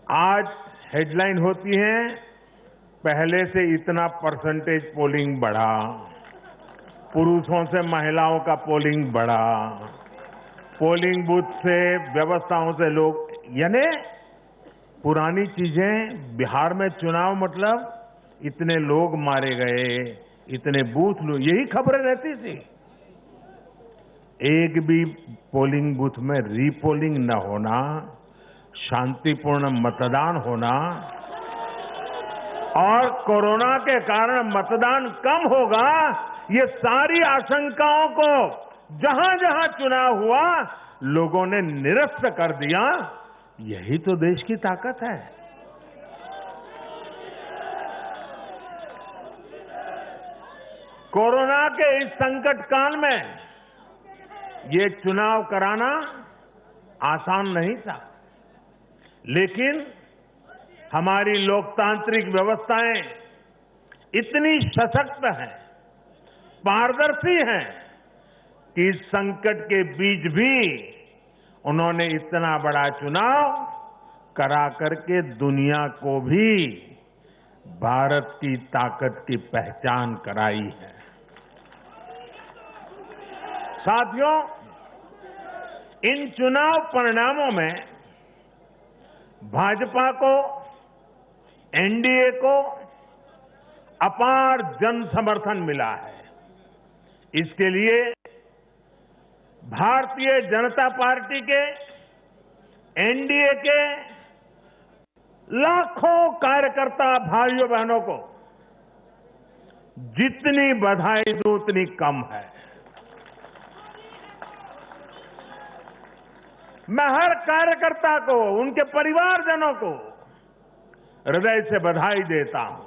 आज हेडलाइन होती है पहले से इतना परसेंटेज पोलिंग बढ़ा, पुरुषों से महिलाओं का पोलिंग बढ़ा, पोलिंग बूथ से व्यवस्थाओं से लोग, यानी पुरानी चीजें। बिहार में चुनाव मतलब इतने लोग मारे गए, इतने बूथ, यही खबरें रहती थी। एक भी पोलिंग बूथ में रीपोलिंग न होना, शांतिपूर्ण मतदान होना और कोरोना के कारण मतदान कम होगा, ये सारी आशंकाओं को जहां जहां चुनाव हुआ लोगों ने निरस्त कर दिया। यही तो देश की ताकत है। कोरोना के इस संकट काल में ये चुनाव कराना आसान नहीं था, लेकिन हमारी लोकतांत्रिक व्यवस्थाएं इतनी सशक्त हैं, पारदर्शी हैं कि इस संकट के बीच भी उन्होंने इतना बड़ा चुनाव करा करके दुनिया को भी भारत की ताकत की पहचान कराई है। साथियों, इन चुनाव परिणामों में भाजपा को, एनडीए को अपार जन समर्थन मिला है। इसके लिए भारतीय जनता पार्टी के, एनडीए के लाखों कार्यकर्ता भाइयों बहनों को जितनी बधाई दूं उतनी कम है। मैं हर कार्यकर्ता को, उनके परिवारजनों को हृदय से बधाई देता हूं।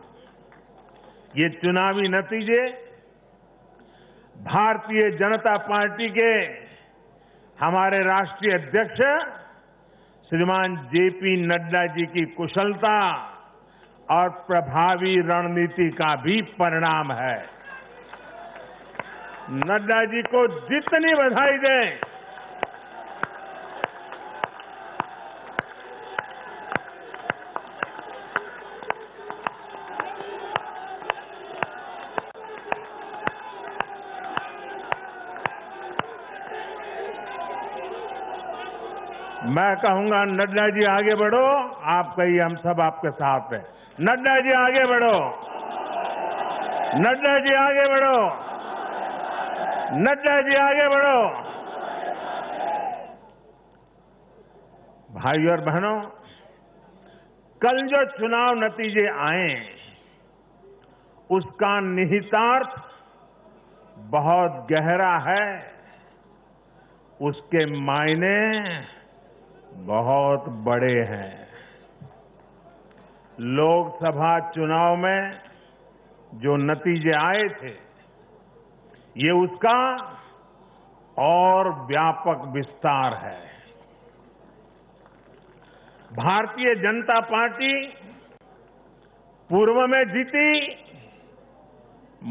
ये चुनावी नतीजे भारतीय जनता पार्टी के हमारे राष्ट्रीय अध्यक्ष श्रीमान जेपी नड्डा जी की कुशलता और प्रभावी रणनीति का भी परिणाम है। नड्डा जी को जितनी बधाई दें, मैं कहूंगा नड्डा जी आगे बढ़ो, आप कहिए हम सब आपके साथ हैं। नड्डा जी आगे बढ़ो, नड्डा जी आगे बढ़ो, नड्डा जी आगे बढ़ो। भाइयों और बहनों, कल जो चुनाव नतीजे आए उसका निहितार्थ बहुत गहरा है, उसके मायने बहुत बड़े हैं। लोकसभा चुनाव में जो नतीजे आए थे, ये उसका और व्यापक विस्तार है। भारतीय जनता पार्टी पूर्व में जीती,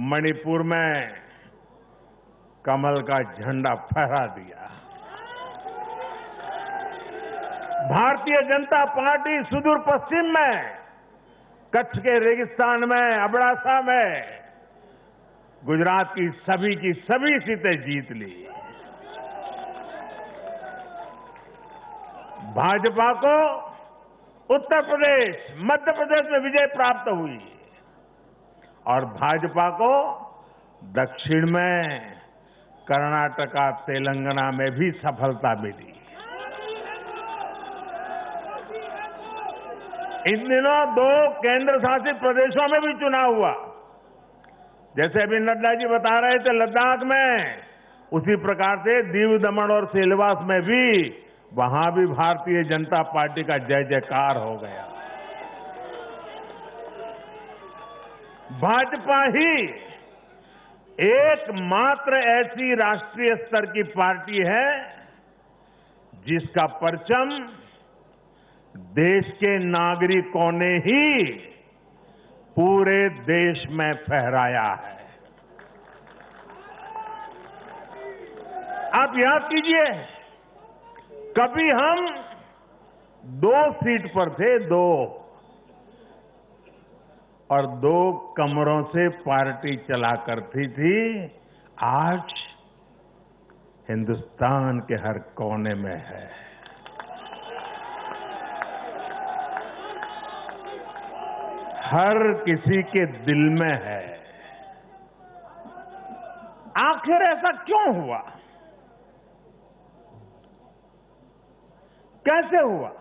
मणिपुर में कमल का झंडा फहरा दिया। भारतीय जनता पार्टी सुदूर पश्चिम में, कच्छ के रेगिस्तान में, अबडासा में गुजरात की सभी सीटें जीत ली। भाजपा को उत्तर प्रदेश, मध्य प्रदेश में विजय प्राप्त हुई और भाजपा को दक्षिण में कर्नाटका, तेलंगाना में भी सफलता मिली। इन दिनों 2 केंद्र शासित प्रदेशों में भी चुनाव हुआ। जैसे अभी नड्डा जी बता रहे थे लद्दाख में, उसी प्रकार से दीव, दमन और सिलवास में भी, वहां भी भारतीय जनता पार्टी का जय जयकार हो गया। भाजपा ही एकमात्र ऐसी राष्ट्रीय स्तर की पार्टी है जिसका परचम देश के नागरिकों ने ही पूरे देश में फहराया है। आप याद कीजिए, कभी हम 2 सीट पर थे, 2, और 2 कमरों से पार्टी चला करती थी। आज हिंदुस्तान के हर कोने में है। हर किसी के दिल में है। आखिर ऐसा क्यों हुआ? कैसे हुआ?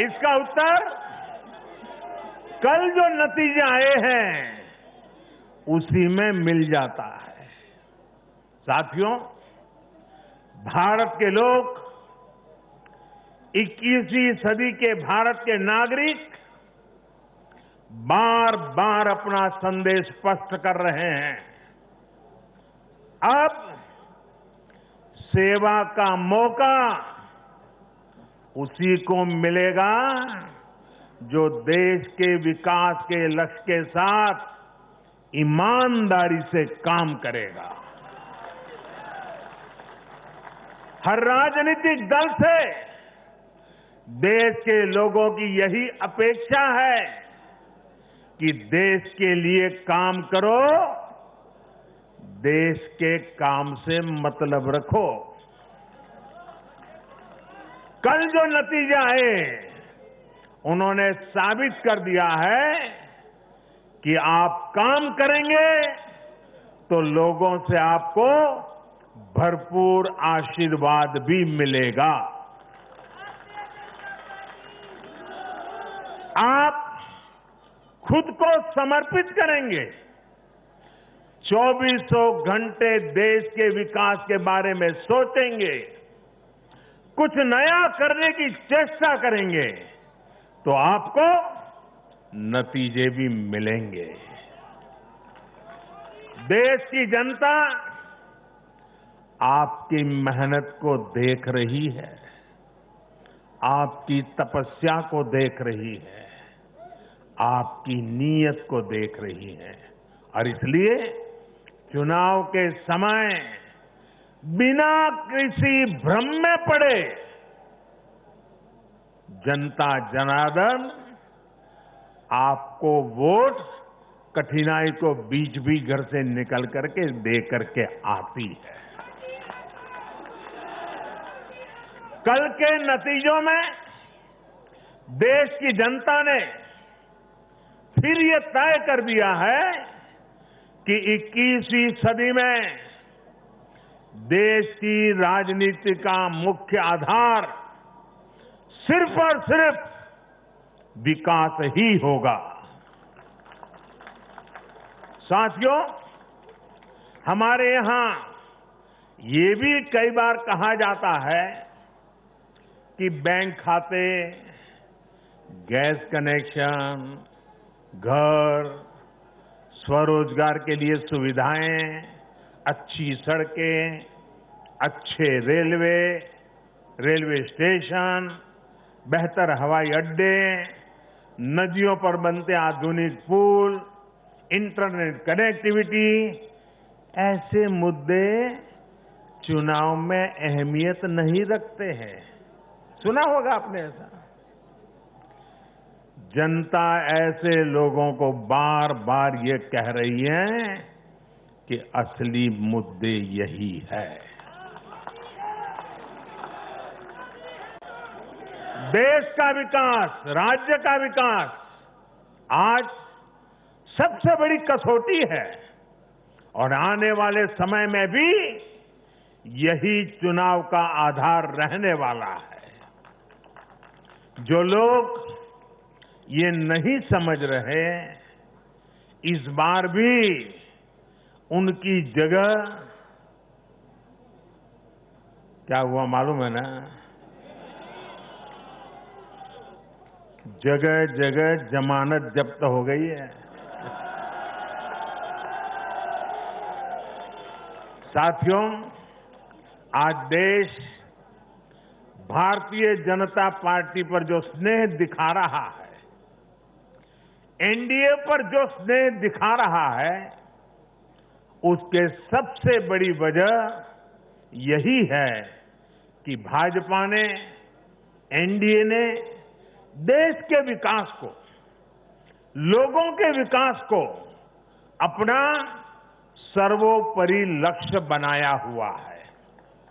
इसका उत्तर कल जो नतीजे आए हैं उसी में मिल जाता है। साथियों, भारत के लोग, 21वीं सदी के भारत के नागरिक बार बार अपना संदेश स्पष्ट कर रहे हैं। अब सेवा का मौका उसी को मिलेगा जो देश के विकास के लक्ष्य के साथ ईमानदारी से काम करेगा। हर राजनीतिक दल से देश के लोगों की यही अपेक्षा है कि देश के लिए काम करो, देश के काम से मतलब रखो। कल जो नतीजे आए उन्होंने साबित कर दिया है कि आप काम करेंगे तो लोगों से आपको भरपूर आशीर्वाद भी मिलेगा। आप खुद को समर्पित करेंगे, 2400 घंटे देश के विकास के बारे में सोचेंगे, कुछ नया करने की चेष्टा करेंगे, तो आपको नतीजे भी मिलेंगे। देश की जनता आपकी मेहनत को देख रही है, आपकी तपस्या को देख रही है, आपकी नीयत को देख रही है, और इसलिए चुनाव के समय बिना किसी भ्रम में पड़े जनता जनार्दन आपको वोट कठिनाई को बीच भी घर से निकल करके दे करके आती है। कल के नतीजों में देश की जनता ने फिर ये तय कर दिया है कि 21वीं सदी में देश की राजनीति का मुख्य आधार सिर्फ और सिर्फ विकास ही होगा। साथियों, हमारे यहां ये भी कई बार कहा जाता है कि बैंक खाते, गैस कनेक्शन, घर, स्वरोजगार के लिए सुविधाएं, अच्छी सड़कें, अच्छे रेलवे स्टेशन, बेहतर हवाई अड्डे, नदियों पर बनते आधुनिक पुल, इंटरनेट कनेक्टिविटी, ऐसे मुद्दे चुनाव में अहमियत नहीं रखते हैं। सुना होगा आपने ऐसा। जनता ऐसे लोगों को बार बार ये कह रही है कि असली मुद्दे यही है। देश का विकास, राज्य का विकास आज सबसे बड़ी कसौटी है, और आने वाले समय में भी यही चुनाव का आधार रहने वाला है। जो लोग ये नहीं समझ रहे, इस बार भी उनकी जगह क्या हुआ मालूम है ना? जगह जगह जमानत जब्त हो गई है। साथियों, आज देश भारतीय जनता पार्टी पर जो स्नेह दिखा रहा है, एनडीए पर जो स्नेह दिखा रहा है, उसके सबसे बड़ी वजह यही है कि भाजपा ने, एनडीए ने देश के विकास को, लोगों के विकास को अपना सर्वोपरि लक्ष्य बनाया हुआ है।